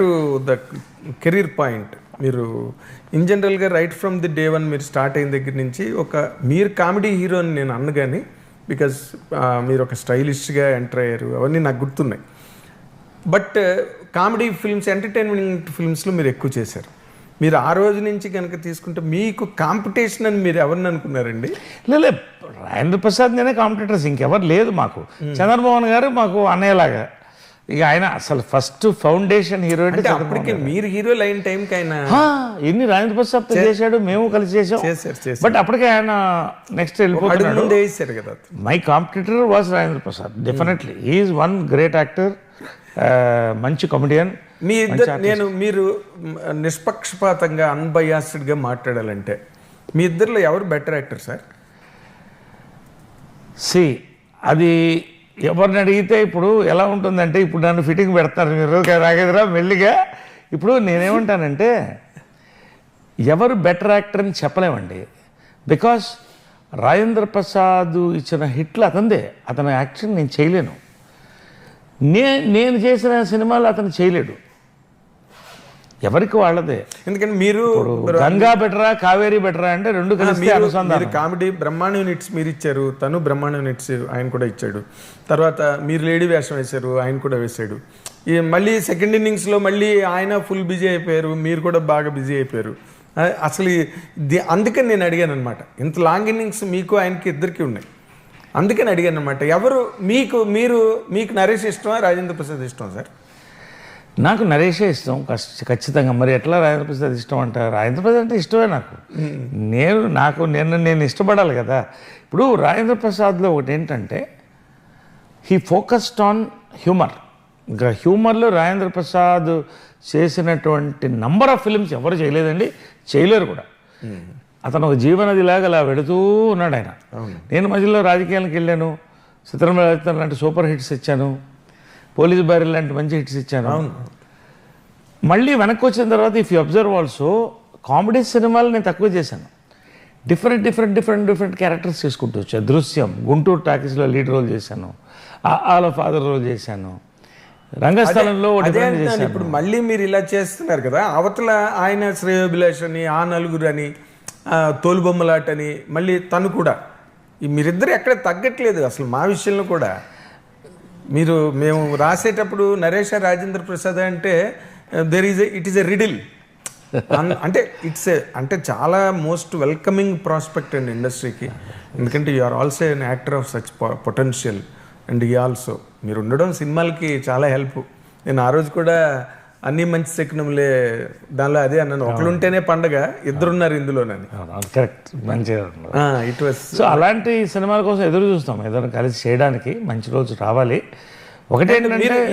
To the career point, మీరు in జనరల్గా right from the day one మీరు start అయిన దగ్గర నుంచి మీరు కామెడీ హీరో అని నేను అన్ను కానీ, బికాజ్ మీరు ఒక స్టైలిష్గా ఎంటర్ అయ్యారు, అవన్నీ నాకు గుర్తున్నాయి. బట్ కామెడీ ఫిల్మ్స్, ఎంటర్టైన్మెంట్ ఫిల్మ్స్లో మీరు ఎక్కువ చేశారు. మీరు ఆ రోజు నుంచి కనుక తీసుకుంటే మీకు కాంపిటీషన్ అని మీరు ఎవరిని అనుకున్నారండి? లేదు, రాజేంద్ర ప్రసాద్ నేనే కాంపిటీటర్స్, ఇంకెవరు లేదు మాకు. చంద్రమోహన్ గారు మాకు అన్నయ్యలాగా, ఇక ఆయన అసలు ఫస్ట్ ఫౌండేషన్ హీరో. అంటే అప్పటికే మీరు హీరో లైన్ టైంకి ఆయన ఎన్ని రాజేంద్ర ప్రసాద్ చేశాడు, మేము కలిసి చేసాం. బట్ అప్పటికే ఆయన నెక్స్ట్ వెళ్ళిపోతున్నాడు కదా. My competitor was Rajendra Prasad, definitely he is one great actor, మంచి కామెడియన్. మీ ఇద్దరు మీరు నిష్పక్షపాతంగా అన్బయాస్డ్గా మాట్లాడాలంటే మీ ఇద్దరిలో ఎవరు బెటర్ యాక్టర్ సార్? అది ఎవరిని అడిగితే ఇప్పుడు ఎలా ఉంటుందంటే, ఇప్పుడు నన్ను ఫిట్టింగ్ పెడతారు మీరు రాగేదిరా మెల్లిగా. ఇప్పుడు నేనేమంటానంటే ఎవరు బెటర్ యాక్టర్ అని చెప్పలేమండి, బికాస్ రాజేంద్ర ప్రసాద్ ఇచ్చిన హిట్లు అతనిదే, అతని యాక్షన్ నేను చేయలేను. నేను చేసిన సినిమాలు అతను చేయలేడు, ఎవరికి వాళ్ళదే. ఎందుకంటే మీరు గంగా బెటరా కావేరీ బెటరా అంటే రెండు కలిసి అనుసంధానం. కామెడీ బ్రహ్మాండం హిట్స్ మీరు ఇచ్చారు, తను బ్రహ్మాండం హిట్స్ ఆయన కూడా ఇచ్చాడు. తర్వాత మీరు లేడీ వేషం వేశారు, ఆయన కూడా వేశాడు. మళ్ళీ సెకండ్ ఇన్నింగ్స్లో మళ్ళీ ఆయన ఫుల్ బిజీ అయిపోయారు, మీరు కూడా బాగా బిజీ అయిపోయారు. అసలు అందుకని నేను అడిగాను అనమాట, ఇంత లాంగ్ ఇన్నింగ్స్ మీకు ఆయనకి ఇద్దరికి ఉన్నాయి, అందుకని అడిగాను అనమాట. ఎవరు మీకు నరేష్ ఇష్టమా రాజేంద్ర ప్రసాద్ ఇష్టమా సార్? నాకు నరేషే ఇష్టం ఖచ్చితంగా. మరి ఎట్లా రాజేంద్ర ప్రసాద్ ఇష్టం అంటారు? రాజేంద్ర ప్రసాద్ అంటే ఇష్టమే నాకు. నేను ఇష్టపడాలి కదా. ఇప్పుడు రాజేంద్ర ప్రసాద్లో ఒకటి ఏంటంటే హీ ఫోకస్డ్ ఆన్ హ్యూమర్. ఇంకా హ్యూమర్లో రాజేంద్ర ప్రసాద్ చేసినటువంటి నంబర్ ఆఫ్ ఫిల్మ్స్ ఎవరు చేయలేదండి, చేయలేరు కూడా. అతను ఒక జీవనదిలాగా అలా వెడుతూ ఉన్నాడు ఆయన. నేను మధ్యలో రాజకీయాలకు వెళ్ళాను, చిత్రం లాంటి సూపర్ హిట్స్ ఇచ్చాను, పోలీస్ బ్యారెల్ లాంటి మంచి హిట్స్ ఇచ్చాను. మళ్ళీ వెనక్కి వచ్చిన తర్వాత if you observe also comedy సినిమాలు నేను తక్కువ చేశాను. డిఫరెంట్ క్యారెక్టర్స్ చేసుకుంటూ వచ్చాను. దృశ్యం, గుంటూరు టాకీస్లో లీడ్ రోల్ చేశాను, ఆల్ ఫాదర్ రోల్ చేశాను, రంగస్థలంలో. ఇప్పుడు మళ్ళీ మీరు ఇలా చేస్తున్నారు కదా, అవతల ఆయన శ్రేయోభిలాష్ అని, ఆ నలుగురు అని, తోలుబొమ్మలాటని, మళ్ళీ తను కూడా, మీరిద్దరు ఎక్కడ తగ్గట్లేదు అసలు. మా విషయంలో కూడా మేము రాసేటప్పుడు నరేష్ రాజేంద్ర ప్రసాద్ అంటే ఇట్ ఈస్ ఎ రిడిల్. అంటే చాలా మోస్ట్ వెల్కమింగ్ ప్రాస్పెక్ట్ అండి ఇండస్ట్రీకి. ఎందుకంటే you are also an actor of such potential and ఈ ఆల్సో మీరు ఉండడం సినిమాలకి చాలా హెల్ప్. నేను ఆ రోజు కూడా అన్ని మంచి శకునములే దానిలో అదే అన్నాను, ఒకరుంటేనే పండగ, ఇద్దరున్నారు ఇందులోనని. కరెక్ట్, మంచిగా. ఇట్ వాస్ సో అలాంటి సినిమాల కోసం ఎదురు చూస్తాం, ఏదైనా కలిసి చేయడానికి మంచి రోజు రావాలి. ఒకటేంటంటే